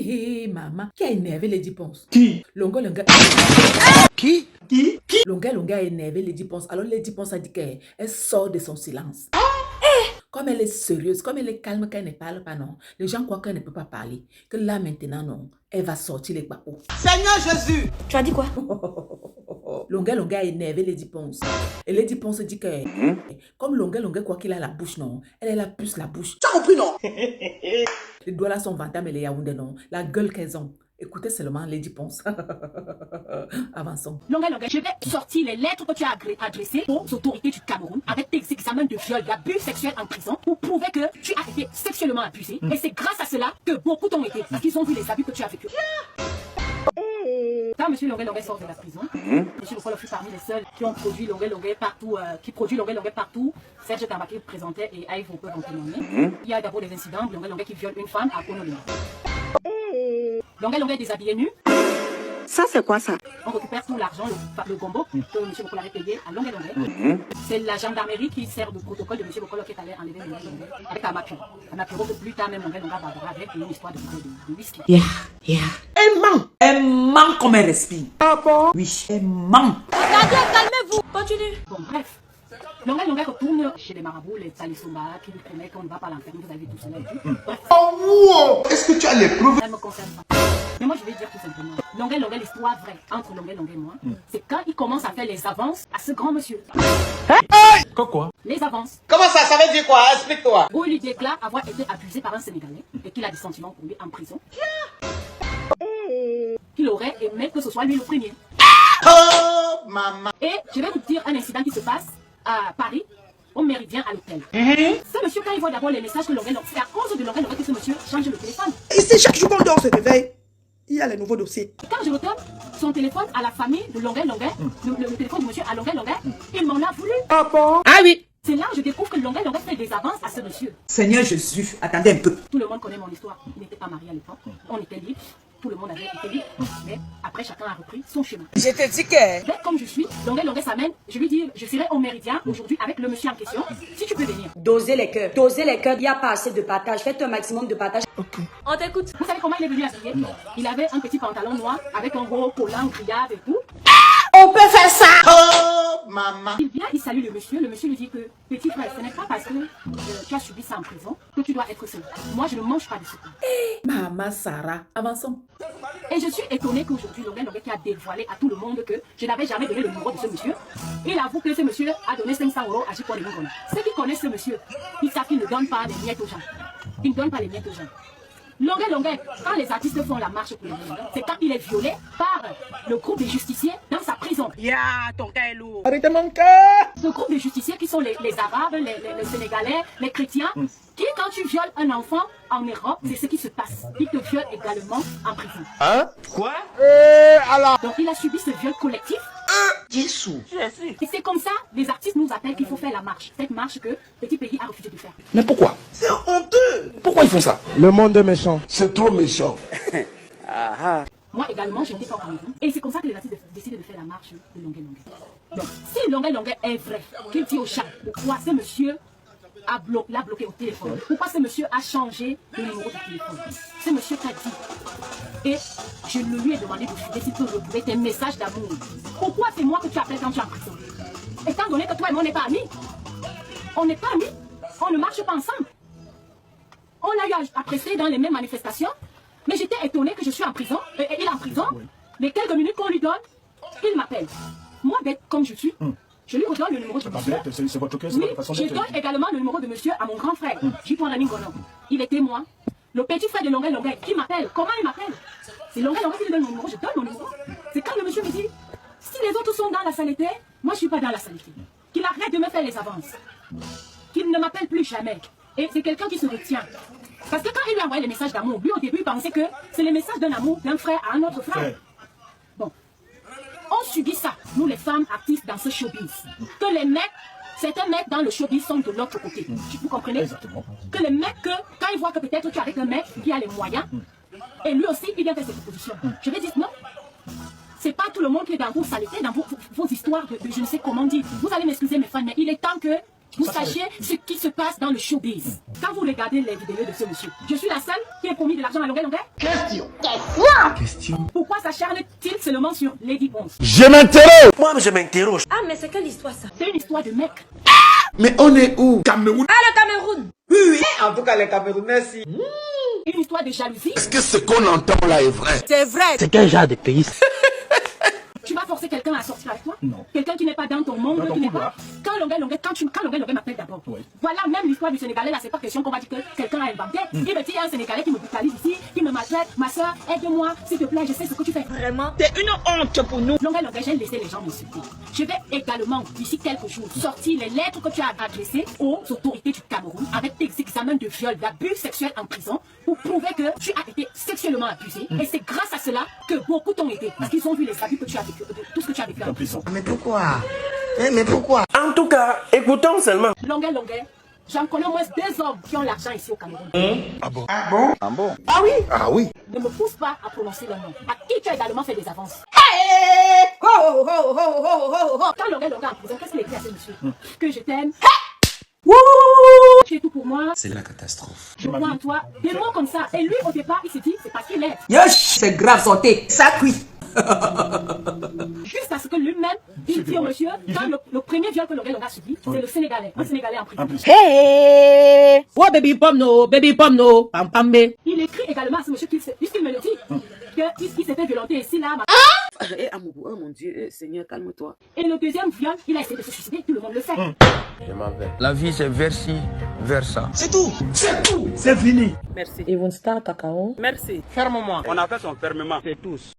Hé, maman, qui a énervé Lady Ponce? Qui? Longa. Qui? Longa a énervé Lady Ponce. Alors Lady Ponce a dit qu'elle sort de son silence. Comme elle est sérieuse, comme elle est calme, qu'elle ne parle pas, non. Les gens croient qu'elle ne peut pas parler. Que là, maintenant, non. Elle va sortir les papos. Seigneur Jésus! Tu as dit quoi? Longa a énervé Lady Ponce. Et Lady Ponce dit que, comme Longa croit qu'il a la bouche, non. Elle a plus la bouche. Tu as compris, non? Les doigts là sont vantés, mais les Yaoundé, non. La gueule qu'elles ont. Écoutez seulement Lady Ponce. Avançons. Longa, je vais sortir les lettres que tu as adressées aux autorités du Cameroun avec tes examens de viol, d'abus sexuels en prison pour prouver que tu as été sexuellement abusé. Et c'est grâce à cela que beaucoup t'ont été. Parce qu'ils ont vu les abus que tu as vécu. Quand M. Longa sort de la prison, M. Bokolo fut parmi les seuls qui ont produit Longa partout, partout. Serge Tambaki présentait et Aïe peut en témoigner. Il y a d'abord des incidents, Longa qui viole une femme à Honolulu. Longa est déshabillé nu. Ça, c'est quoi ça? On récupère tout l'argent, le gombo que M. Bokolo avait payé à Longa. C'est la gendarmerie qui sert de protocole de M. Bokolo qui est allé enlever Longa avec Amapuro. Amapuro que plus tard même Longa bavera avec une histoire de whisky. Elle ment comme elle respire. Ah bon? Oui, elle ment. Regardez, calmez-vous. Continue. Bon, bref. Longa retourne chez les marabouts, les Talisumba, qui lui promettent qu'on ne va pas l'enfermer. Vous avez vu tout cela et tout. Bref. Oh, wow. Est-ce que tu as les preuves? Ça ne me concerne pas. Mais moi, je vais dire tout simplement. Longa, l'histoire vraie entre Longa et moi, c'est quand il commence à faire les avances à ce grand monsieur. Quoi? Les avances. Comment ça veut dire quoi? Explique-toi. Où il lui déclare avoir été abusé par un Sénégalais et qu'il a des sentiments pour lui en prison. Qu'il aurait aimé que ce soit lui le premier. Oh, maman. Et je vais vous dire un incident qui se passe à Paris, au Méridien, à l'hôtel. Ce monsieur, quand il voit d'abord les messages que Longa, c'est à cause de Longa que ce monsieur change le téléphone. Ici, chaque jour qu'on dort se réveille, il y a les nouveaux dossiers. Quand je retourne son téléphone à la famille de Longa, le téléphone du monsieur à Longa, il m'en a voulu. Ah bon? Ah oui. C'est là où je découvre que Longa fait des avances à ce monsieur. Seigneur Jésus, attendez un peu. Tout le monde connaît mon histoire. Il n'était pas marié à l'époque. On était libres. Tout le monde avait été libre. Mais après, chacun a repris son chemin. Je te dis que... Bête comme je suis, Longa s'amène. Je lui dis, je serai au Méridien aujourd'hui avec le monsieur en question. Si tu peux venir. Dosez les cœurs. Il n'y a pas assez de partage. Faites un maximum de partage. Ok. On t'écoute. Vous savez comment il est venu habillé? Il avait un petit pantalon noir avec un gros collant grillade et tout. On peut faire ça. Oh, maman. Il vient, il salue le monsieur lui dit que, petit frère, ce n'est pas parce que tu as subi ça en prison que tu dois être seul. Moi, je ne mange pas de ce pain. Maman Sarah, avançons. Et je suis étonnée qu'aujourd'hui, Longa qui a dévoilé à tout le monde que je n'avais jamais donné le numéro de ce monsieur. Il avoue que ce monsieur a donné 500 € à J.Paul Lingona. Ceux qui connaissent ce monsieur, ils savent qu'il ne donne pas les miettes aux gens. Il ne donne pas les miettes aux gens. Longa, quand les artistes font la marche pour Longa, c'est quand il est violé par le groupe des justiciers dans sa prison. Ton cas est lourd. Arrêtez mon cœur. Ce groupe de justiciers qui sont les Arabes, les Sénégalais, les chrétiens, qui quand tu violes un enfant en Europe, c'est ce qui se passe. Ils te violent également en prison. Hein? Quoi? Alors. Donc il a subi ce viol collectif. Jésus. Et c'est comme ça, les artistes nous appellent qu'il faut faire la marche. Cette marche que petit pays a refusé de faire. Mais pourquoi? C'est honteux. Pourquoi ils font ça? Le monde est méchant. C'est trop méchant. Moi également, je n'étais pas au Cameroun. Et c'est comme ça que les artistes décident de faire la marche de Longa. Donc, si Longa est vrai, qu'il dit au chat, pourquoi ce monsieur l'a bloqué au téléphone? Pourquoi ce monsieur a changé le numéro de téléphone? Ce monsieur t'a dit. Et je lui ai demandé de fouiller s'il peut retrouver tes messages d'amour. Pourquoi c'est moi que tu appelles quand tu es en prison? Étant donné que toi et moi, on n'est pas amis. On n'est pas amis. On ne marche pas ensemble. On a eu à presser dans les mêmes manifestations. Mais j'étais étonnée que je suis en prison. Et il est en prison. Les quelques minutes qu'on lui donne, il m'appelle. Moi, bête comme je suis, je lui redonne le numéro de monsieur. C'est votre cœur, c'est Oui, votre façon je d'être. donne également le numéro de monsieur à mon grand frère, J.Paul Lingona. Il est témoin. Le petit frère de Longa qui m'appelle. Comment il m'appelle? C'est Longa qui lui donne mon numéro, je donne mon numéro. C'est quand le monsieur me dit, si les autres sont dans la saleté, moi je ne suis pas dans la saleté. Qu'il arrête de me faire les avances. Qu'il ne m'appelle plus jamais. Et c'est quelqu'un qui se retient. Parce que quand il lui a envoyé les messages d'amour, lui au début il pensait que c'est les messages d'un amour d'un frère à un autre frère. Bon. On subit ça, nous les femmes artistes dans ce showbiz. Que les mecs, certains mecs dans le showbiz sont de l'autre côté. Vous comprenez? Exactement. Que les mecs, quand ils voient que peut-être tu es avec un mec qui a les moyens, et lui aussi il vient faire ses propositions. Je vais dire non. C'est pas tout le monde qui est dans vos saletés, dans vos histoires de je ne sais comment dire. Vous allez m'excuser mes fans, mais il est temps que vous vous sachiez ce qui se passe dans le showbiz. Quand vous regardez les vidéos de ce monsieur, je suis la seule qui ait promis de l'argent à longueur. Question. Pourquoi s'acharne-t-il seulement sur Lady Ponce? Je m'interroge. Moi, je m'interroge. Ah, mais c'est quelle histoire ça? C'est une histoire de mec. Mais on est où? Cameroun. Ah, le Cameroun! Oui, oui. En tout cas, les Camerounais, si. Une histoire de jalousie. Est-ce que ce qu'on entend là est vrai? C'est vrai! C'est quel genre de pays? Tu vas forcer quelqu'un à sortir avec toi? Non. Quelqu'un qui n'est pas dans ton monde, Dans ton qui n'est couloir. pas. Quand Longuet m'appelle d'abord. Oui. Voilà même l'histoire du Sénégalais là, c'est pas question qu'on va dire que quelqu'un a inventé. Il me dit, il y a un Sénégalais qui me brutalise ici, qui me maltraite. Ma soeur, aide-moi, s'il te plaît, je sais ce que tu fais. Vraiment? C'est une honte pour nous. Longuet, j'ai laissé les gens m'insulter. Je vais également, d'ici quelques jours, sortir les lettres que tu as adressées aux autorités du Cameroun avec tes examens de viol, d'abus sexuels en prison pour prouver que tu as été sexuellement abusé. Et c'est grâce à cela que beaucoup t'ont aidé. Parce qu'ils ont vu les abus que tu as vécu, tout ce que tu as vécu en prison. Mais pourquoi? Mais pourquoi? En tout cas, écoutons seulement. Longuet, j'en connais au moins 2 hommes qui ont l'argent ici au Cameroun. Ah bon? Ah oui? Ah oui. Ne me pousse pas à prononcer leur nom. À qui tu as également fait des avances. Hey! Ho, ho, ho, ho, ho, ho, ho. Quand Longuet en prison, qu'est-ce qu'il écrit à ce monsieur? Que je t'aime. Wouh! Tu es tout pour moi. C'est la catastrophe. Je crois en toi. Des mots comme ça. Et lui, au départ, il s'est dit, c'est parce qu'il est. Yosh! C'est grave, sortez. Ça cuit. Juste parce que lui-même, il dit au monsieur, quand le premier viol que Longuet a subi, c'est le Sénégalais. Un Sénégalais en prison. Hey! Oh, baby pom no, pam pam be. Il écrit également à ce monsieur, puisqu'il me le dit, qu'il s'est fait violenter ici, là. Eh, Amoubou, oh mon Dieu, Seigneur, calme-toi. Et le deuxième viol, il a essayé de se suicider, tout le monde le sait. Je m'en vais. La vie, c'est vers-ci, vers ça. C'est tout. C'est tout. C'est fini. Merci. Ils vont se cacao. Merci. Ferme-moi. On a fait son fermement. C'est tous.